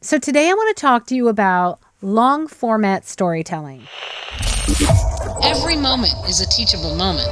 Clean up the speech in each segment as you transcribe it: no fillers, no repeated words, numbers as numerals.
So today I want to talk to you about long format storytelling. Every moment is a teachable moment.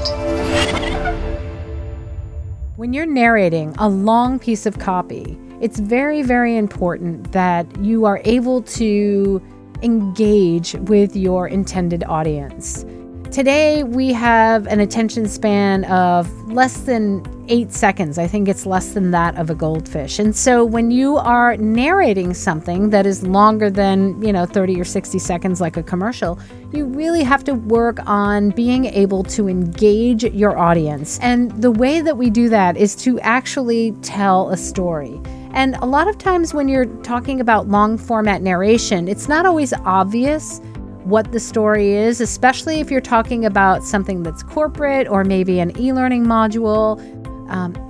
When you're narrating a long piece of copy, it's very, very important that you are able to engage with your intended audience. Today, we have an attention span of less than 8 seconds. I think it's less than that of a goldfish. And so when you are narrating something that is longer than, 30 or 60 seconds like a commercial, you really have to work on being able to engage your audience. And the way that we do that is to actually tell a story. And a lot of times when you're talking about long format narration, it's not always obvious what the story is, especially if you're talking about something that's corporate or maybe an e-learning module.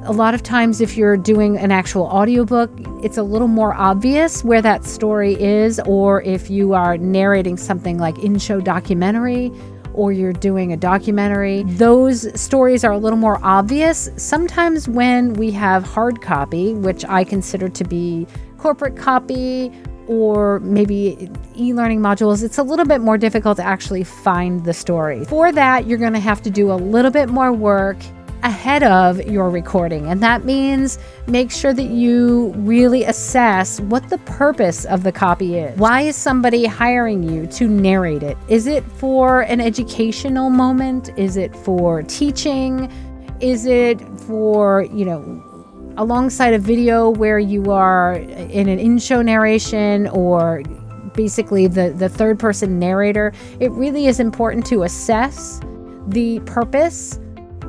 A lot of times if you're doing an actual audiobook, it's a little more obvious where that story is, or if you are narrating something like in-show documentary or you're doing a documentary, those stories are a little more obvious. Sometimes when we have hard copy, which I consider to be corporate copy, or maybe e-learning modules, it's a little bit more difficult to actually find the story. For that, you're going to have to do a little bit more work ahead of your recording. And that means make sure that you really assess what the purpose of the copy is. Why is somebody hiring you to narrate it? Is it for an educational moment? Is it for teaching? Is it for, alongside a video where you are in an in-show narration or basically the third person narrator? It really is important to assess the purpose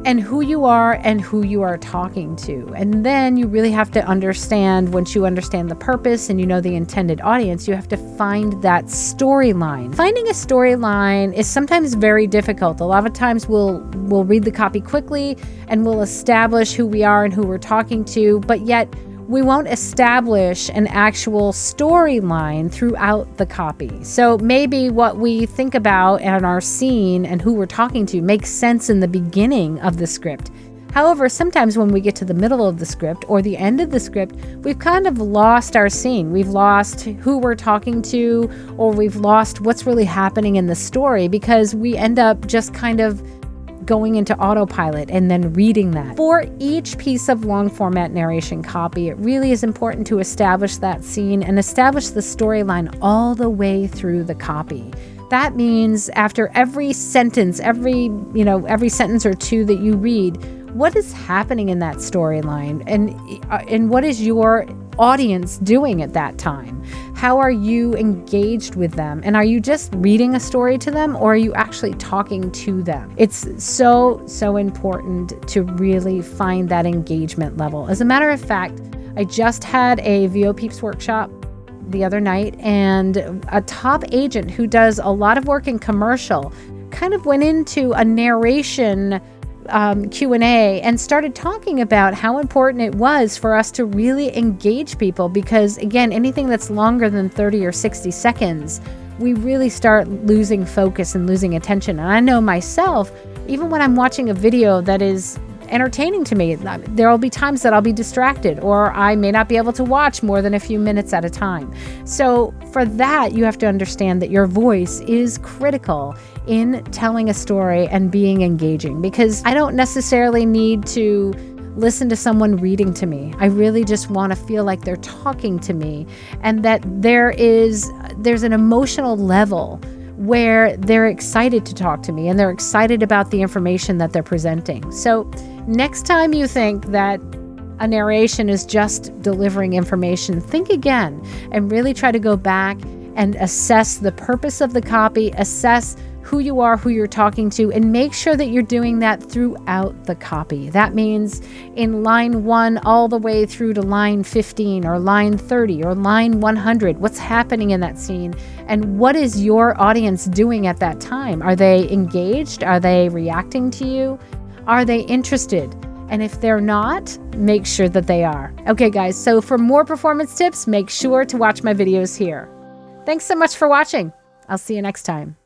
and who you are and who you are talking to. And then you really have to understand, once you understand the purpose and you know the intended audience, you have to find that storyline. Finding a storyline is sometimes very difficult. A lot of times we'll read the copy quickly and we'll establish who we are and who we're talking to, but yet we won't establish an actual storyline throughout the copy. So maybe what we think about in our scene and who we're talking to makes sense in the beginning of the script. However, sometimes when we get to the middle of the script or the end of the script, we've kind of lost our scene. We've lost who we're talking to, or we've lost what's really happening in the story because we end up just kind of going into autopilot and then reading that. For each piece of long format narration copy, it really is important to establish that scene and establish the storyline all the way through the copy. That means after every sentence, every sentence or two that you read, what is happening in that storyline and what is your audience doing at that time? How are you engaged with them? And are you just reading a story to them, or are you actually talking to them? It's so important to really find that engagement level. As a matter of fact, I just had a VO Peeps workshop the other night, and a top agent who does a lot of work in commercial kind of went into a narration Q&A and started talking about how important it was for us to really engage people, because again, anything that's longer than 30 or 60 seconds, we really start losing focus and losing attention. And I know myself, even when I'm watching a video that is entertaining to me, there will be times that I'll be distracted, or I may not be able to watch more than a few minutes at a time. So for that, you have to understand that your voice is critical in telling a story and being engaging, because I don't necessarily need to listen to someone reading to me. I really just want to feel like they're talking to me, and that there's an emotional level where they're excited to talk to me and they're excited about the information that they're presenting. So next time you think that a narration is just delivering information, think again and really try to go back and assess the purpose of the copy, assess who you are, who you're talking to, and make sure that you're doing that throughout the copy. That means in line 1 all the way through to line 15 or line 30 or line 100, what's happening in that scene and what is your audience doing at that time? Are they engaged? Are they reacting to you? Are they interested? And if they're not, make sure that they are. Okay, guys, so for more performance tips, make sure to watch my videos here. Thanks so much for watching. I'll see you next time.